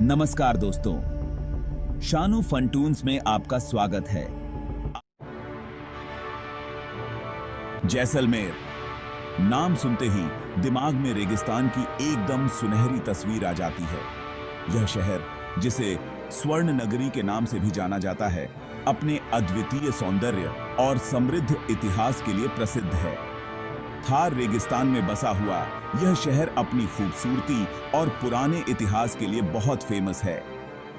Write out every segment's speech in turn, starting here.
नमस्कार दोस्तों, शानू फंटून्स में आपका स्वागत है। जैसलमेर नाम सुनते ही दिमाग में रेगिस्तान की एकदम सुनहरी तस्वीर आ जाती है। यह शहर, जिसे स्वर्ण नगरी के नाम से भी जाना जाता है, अपने अद्वितीय सौंदर्य और समृद्ध इतिहास के लिए प्रसिद्ध है। थार रेगिस्तान में बसा हुआ यह शहर अपनी खूबसूरती और पुराने इतिहास के लिए बहुत फेमस है।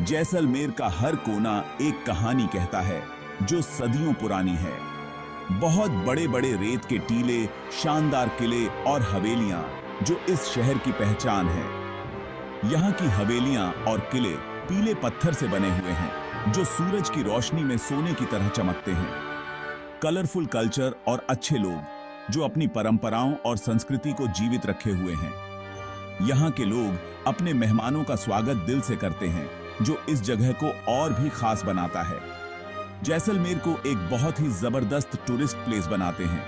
जैसलमेर का हर कोना एक कहानी कहता है जो सदियों पुरानी है। बहुत बड़े बड़े रेत के टीले, शानदार किले और हवेलियां जो इस शहर की पहचान है। यहाँ की हवेलियां और किले पीले पत्थर से बने हुए हैं जो सूरज की रोशनी में सोने की तरह चमकते हैं। कलरफुल कल्चर और अच्छे लोग जो अपनी परंपराओं और संस्कृति को जीवित रखे हुए हैं। यहाँ के लोग अपने मेहमानों का स्वागत दिल से करते हैं, जो इस जगह को और भी खास बनाता है। जैसलमेर को एक बहुत ही जबरदस्त टूरिस्ट प्लेस बनाते हैं।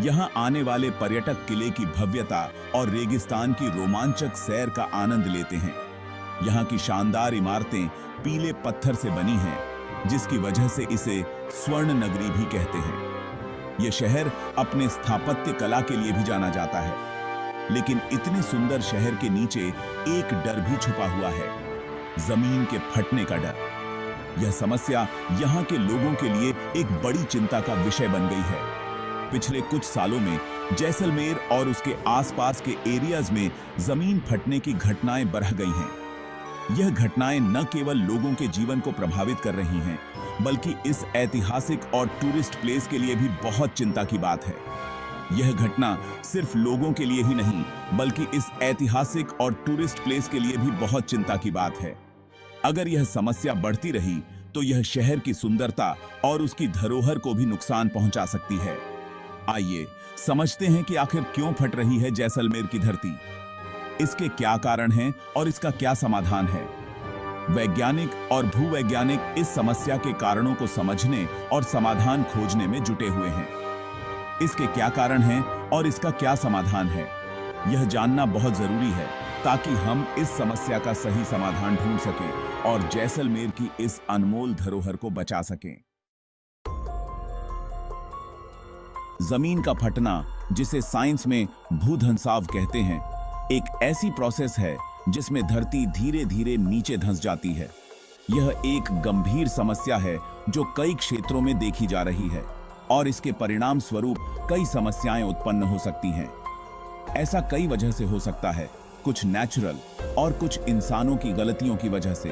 यहाँ आने वाले पर्यटक किले की भव्यता और रेगिस्तान की रोमांचक सैर का आनंद लेते हैं। यहाँ की शानदार इमारतें पीले पत्थर से बनी हैं, जिसकी वजह से इसे स्वर्ण नगरी भी कहते हैं। यह शहर अपने स्थापत्य कला के लिए भी जाना जाता है, लेकिन इतने सुंदर शहर के नीचे एक डर भी छुपा हुआ है, जमीन के फटने का डर। यह समस्या यहाँ के लोगों के लिए एक बड़ी चिंता का विषय बन गई है। पिछले कुछ सालों में जैसलमेर और उसके आसपास के एरियाज में जमीन फटने की घटनाएं बढ़ गई हैं। यह घटनाएं न केवल लोगों के जीवन को प्रभावित कर रही हैं, बल्कि इस ऐतिहासिक और टूरिस्ट प्लेस के लिए भी बहुत चिंता की बात है। यह घटना सिर्फ लोगों के लिए ही नहीं, बल्कि इस ऐतिहासिक और टूरिस्ट प्लेस के लिए भी बहुत चिंता की बात है। अगर यह समस्या बढ़ती रही तो यह शहर की सुंदरता और उसकी धरोहर को भी नुकसान पहुंचा सकती है। आइए समझते हैं कि आखिर क्यों फट रही है जैसलमेर की धरती, इसके क्या कारण हैं और इसका क्या समाधान है। वैज्ञानिक और भूवैज्ञानिक इस समस्या के कारणों को समझने और समाधान खोजने में जुटे हुए हैं। इसके क्या कारण हैं और इसका क्या समाधान है, यह जानना बहुत जरूरी है, ताकि हम इस समस्या का सही समाधान ढूंढ सकें और जैसलमेर की इस अनमोल धरोहर को बचा सकें। जमीन का फटना, जिसे साइंस में भूधंसाव कहते हैं, एक ऐसी प्रोसेस है जिसमें धरती धीरे धीरे नीचे धंस जाती है। यह एक गंभीर समस्या है जो कई क्षेत्रों में देखी जा रही है और इसके परिणाम स्वरूप कई समस्याएं उत्पन्न हो सकती हैं। ऐसा कई वजह से हो सकता है, कुछ नेचुरल और कुछ इंसानों की गलतियों की वजह से।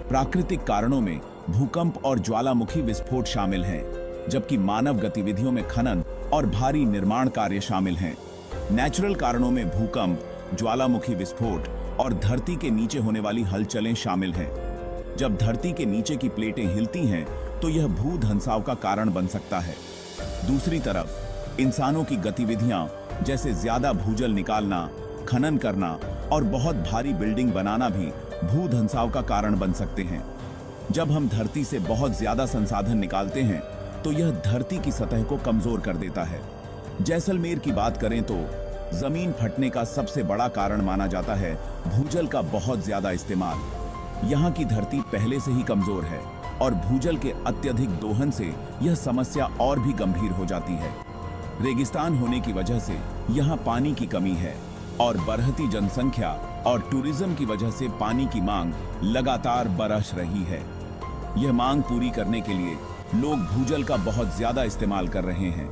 प्राकृतिक कारणों में भूकंप और ज्वालामुखी विस्फोट शामिल हैं, जबकि मानव गतिविधियों में खनन और भारी निर्माण कार्य शामिल हैं। नेचुरल कारणों में भूकंप, ज्वालामुखी विस्फोट और धरती के नीचे होने वाली हलचलें शामिल हैं। जब धरती के नीचे की प्लेटें हिलती हैं तो यह भूधंसाव का कारण बन सकता है। दूसरी तरफ इंसानों की गतिविधियां, जैसे ज्यादा भूजल निकालना, खनन करना और बहुत भारी बिल्डिंग बनाना भी भूधंसाव का कारण बन सकते हैं। जब हम धरती से बहुत ज्यादा संसाधन निकालते हैं तो यह धरती की सतह को कमजोर कर देता है। जैसलमेर की बात करें तो जमीन फटने का सबसे बड़ा कारण माना जाता है भूजल का बहुत ज्यादा इस्तेमाल। यहाँ की धरती पहले से ही कमजोर है और भूजल के अत्यधिक दोहन से यह समस्या और भी गंभीर हो जाती है। रेगिस्तान होने की वजह से यहाँ पानी की कमी है और बढ़ती जनसंख्या और टूरिज्म की वजह से पानी की मांग लगातार बढ़ रही है। यह मांग पूरी करने के लिए लोग भूजल का बहुत ज्यादा इस्तेमाल कर रहे हैं।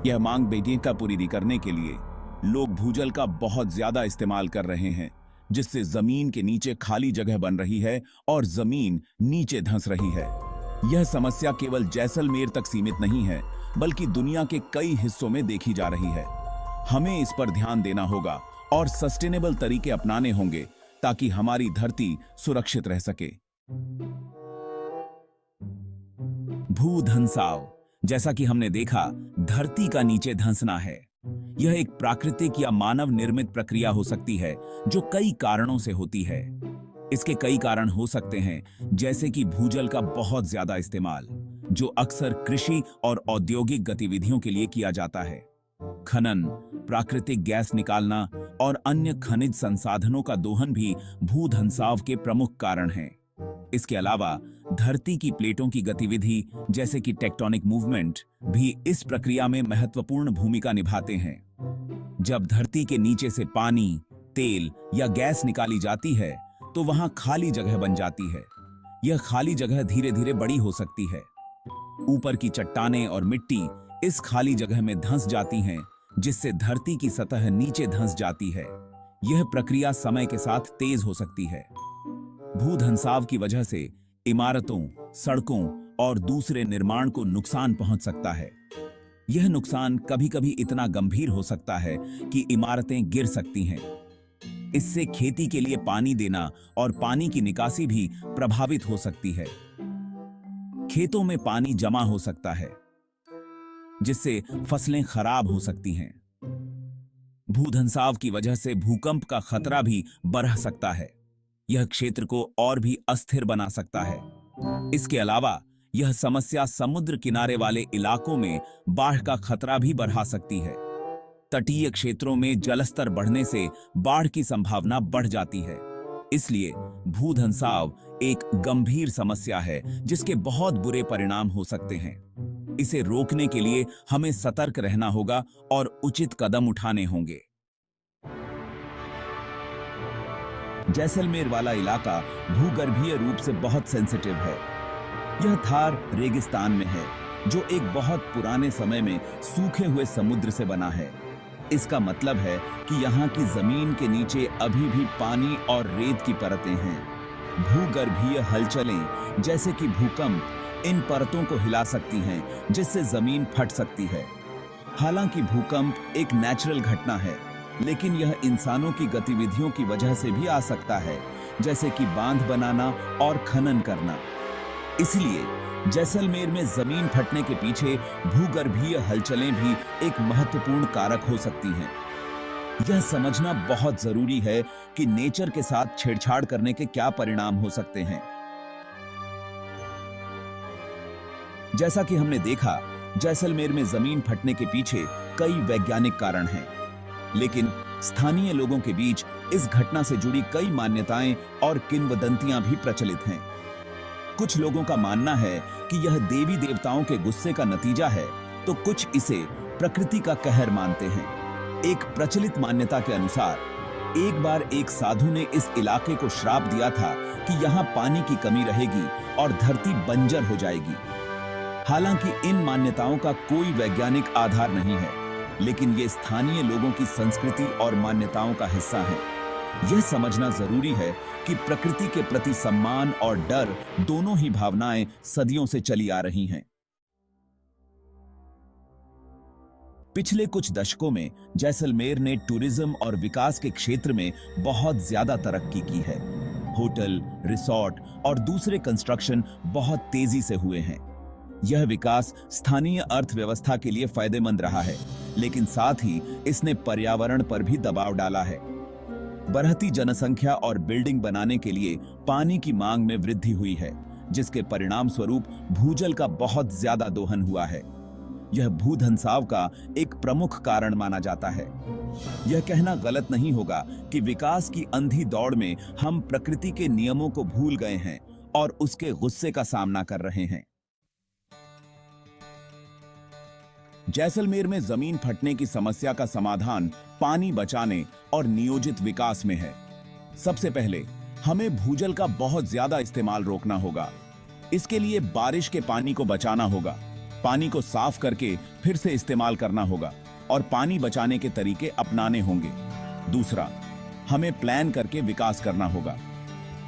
यह मांग बेटियों का पूरी करने के लिए लोग भूजल का बहुत ज्यादा इस्तेमाल कर रहे हैं, जिससे जमीन के नीचे खाली जगह बन रही है और जमीन नीचे धंस रही है। यह समस्या केवल जैसलमेर तक सीमित नहीं है, बल्कि दुनिया के कई हिस्सों में देखी जा रही है। हमें इस पर ध्यान देना होगा और सस्टेनेबल तरीके अपनाने होंगे ताकि हमारी धरती सुरक्षित रह सके। भूधंसाव, जैसा कि हमने देखा, धरती का नीचे धंसना है। यह एक प्राकृतिक या मानव निर्मित प्रक्रिया हो सकती है जो कई कारणों से होती है। इसके कई कारण हो सकते हैं, जैसे कि भूजल का बहुत ज्यादा इस्तेमाल, जो अक्सर कृषि और औद्योगिक गतिविधियों के लिए किया जाता है। खनन, प्राकृतिक गैस निकालना और अन्य खनिज संसाधनों का दोहन भी भूधंसाव के प्रमुख कारण हैं। इसके अलावा धरती की प्लेटों की गतिविधि जैसे कि टेक्टोनिक मूवमेंट भी इस प्रक्रिया में महत्वपूर्ण भूमिका निभाते हैं। जब धरती के नीचे से पानी, तेल या गैस निकाली जाती है तो वहां खाली जगह बन जाती है। यह खाली जगह धीरे धीरे बड़ी हो सकती है। ऊपर की चट्टानें और मिट्टी इस खाली जगह में धंस जाती हैं, जिससे धरती की सतह नीचे धंस जाती है। यह प्रक्रिया समय के साथ तेज हो सकती है। भूधंसाव की वजह से इमारतों, सड़कों और दूसरे निर्माण को नुकसान पहुंच सकता है। यह नुकसान कभी-कभी इतना गंभीर हो सकता है कि इमारतें गिर सकती हैं। इससे खेती के लिए पानी देना और पानी की निकासी भी प्रभावित हो सकती है। खेतों में पानी जमा हो सकता है, जिससे फसलें खराब हो सकती हैं। भूधंसाव की वजह से भूकंप का खतरा भी बढ़ सकता है। यह क्षेत्र को और भी अस्थिर बना सकता है। इसके अलावा यह समस्या समुद्र किनारे वाले इलाकों में बाढ़ का खतरा भी बढ़ा सकती है। तटीय क्षेत्रों में जलस्तर बढ़ने से बाढ़ की संभावना बढ़ जाती है। इसलिए भूधंसाव एक गंभीर समस्या है जिसके बहुत बुरे परिणाम हो सकते हैं। इसे रोकने के लिए हमें सतर्क रहना होगा और उचित कदम उठाने होंगे। जैसलमेर वाला इलाका भूगर्भीय रूप से बहुत सेंसिटिव है। यह थार रेगिस्तान में है, जो एक बहुत पुराने समय में सूखे हुए समुद्र से बना है। इसका मतलब है कि यहाँ की जमीन के नीचे अभी भी पानी और रेत की परतें हैं। भूगर्भीय हलचलें जैसे कि भूकंप इन परतों को हिला सकती हैं, जिससे जमीन फट सकती है। हालांकि भूकंप एक नेचुरल घटना है, लेकिन यह इंसानों की गतिविधियों की वजह से भी आ सकता है, जैसे कि बांध बनाना और खनन करना। इसलिए जैसलमेर में जमीन फटने के पीछे भूगर्भीय हलचलें भी एक महत्वपूर्ण कारक हो सकती हैं। यह समझना बहुत जरूरी है कि नेचर के साथ छेड़छाड़ करने के क्या परिणाम हो सकते हैं। जैसा कि हमने देखा, जैसलमेर में जमीन फटने के पीछे कई वैज्ञानिक कारण हैं, लेकिन स्थानीय लोगों के बीच इस घटना से जुड़ी कई मान्यताएं और किंवदंतियां भी प्रचलित हैं। कुछ लोगों का मानना है कि यह देवी देवताओं के गुस्से का नतीजा है, तो कुछ इसे प्रकृति का कहर मानते हैं। एक प्रचलित मान्यता के अनुसार एक बार एक साधु ने इस इलाके को श्राप दिया था कि यहाँ पानी की कमी रहेगी और धरती बंजर हो जाएगी। हालांकि इन मान्यताओं का कोई वैज्ञानिक आधार नहीं है, लेकिन ये स्थानीय लोगों की संस्कृति और मान्यताओं का हिस्सा है। यह समझना जरूरी है कि प्रकृति के प्रति सम्मान और डर दोनों ही भावनाएं सदियों से चली आ रही हैं। पिछले कुछ दशकों में जैसलमेर ने टूरिज्म और विकास के क्षेत्र में बहुत ज्यादा तरक्की की है। होटल, रिसोर्ट और दूसरे कंस्ट्रक्शन बहुत तेजी से हुए हैं। यह विकास स्थानीय अर्थव्यवस्था के लिए फायदेमंद रहा है, लेकिन साथ ही इसने पर्यावरण पर भी दबाव डाला है। बढ़ती जनसंख्या और बिल्डिंग बनाने के लिए पानी की मांग में वृद्धि हुई है, जिसके परिणाम स्वरूप भूजल का बहुत ज्यादा दोहन हुआ है। यह भूधंसाव का एक प्रमुख कारण माना जाता है। यह कहना गलत नहीं होगा कि विकास की अंधी दौड़ में हम प्रकृति के नियमों को भूल गए हैं और उसके गुस्से का सामना कर रहे हैं। जैसलमेर में जमीन फटने की समस्या का समाधान पानी बचाने और नियोजित विकास में है। सबसे पहले हमें भूजल का बहुत ज्यादा इस्तेमाल रोकना होगा। इसके लिए बारिश के पानी को बचाना होगा, पानी को साफ करके फिर से इस्तेमाल करना होगा और पानी बचाने के तरीके अपनाने होंगे। दूसरा, हमें प्लान करके विकास करना होगा।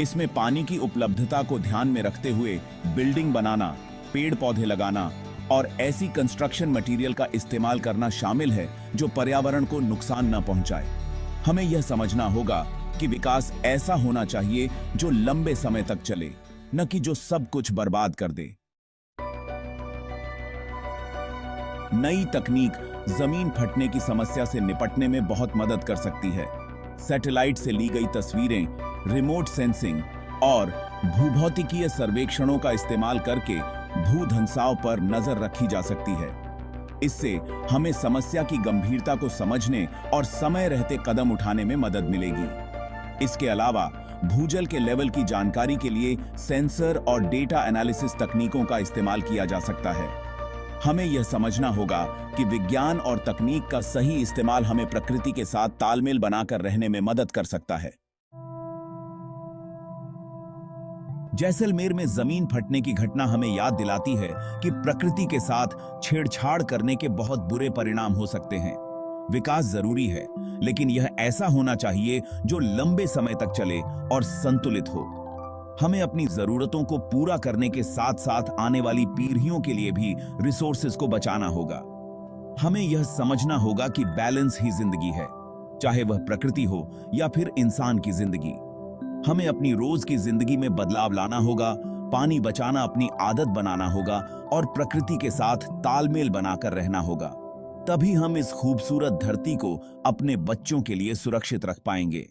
इसमें पानी की उपलब्धता को ध्यान में रखते हुए बिल्डिंग बनाना, पेड़ पौधे लगाना और ऐसी कंस्ट्रक्शन मटेरियल का इस्तेमाल करना शामिल है जो पर्यावरण को नुकसान न पहुंचाए। हमें यह समझना होगा कि विकास ऐसा होना चाहिए जो लंबे समय तक चले, न कि जो सब कुछ बर्बाद कर दे। नई तकनीक जमीन फटने की समस्या से निपटने में बहुत मदद कर सकती है। सैटेलाइट से ली गई तस्वीरें, रिमोट सेंसिंग और भूभौतिकीय सर्वेक्षणों का इस्तेमाल करके भूधंसाव पर नजर रखी जा सकती है। इससे हमें समस्या की गंभीरता को समझने और समय रहते कदम उठाने में मदद मिलेगी। इसके अलावा भूजल के लेवल की जानकारी के लिए सेंसर और डेटा एनालिसिस तकनीकों का इस्तेमाल किया जा सकता है। हमें यह समझना होगा कि विज्ञान और तकनीक का सही इस्तेमाल हमें प्रकृति के साथ तालमेल बनाकर रहने में मदद कर सकता है। जैसलमेर में जमीन फटने की घटना हमें याद दिलाती है कि प्रकृति के साथ छेड़छाड़ करने के बहुत बुरे परिणाम हो सकते हैं। विकास जरूरी है, लेकिन यह ऐसा होना चाहिए जो लंबे समय तक चले और संतुलित हो। हमें अपनी जरूरतों को पूरा करने के साथ साथ आने वाली पीढ़ियों के लिए भी रिसोर्सेज को बचाना होगा। हमें यह समझना होगा कि बैलेंस ही जिंदगी है, चाहे वह प्रकृति हो या फिर इंसान की जिंदगी। हमें अपनी रोज की जिंदगी में बदलाव लाना होगा, पानी बचाना अपनी आदत बनाना होगा और प्रकृति के साथ तालमेल बनाकर रहना होगा। तभी हम इस खूबसूरत धरती को अपने बच्चों के लिए सुरक्षित रख पाएंगे।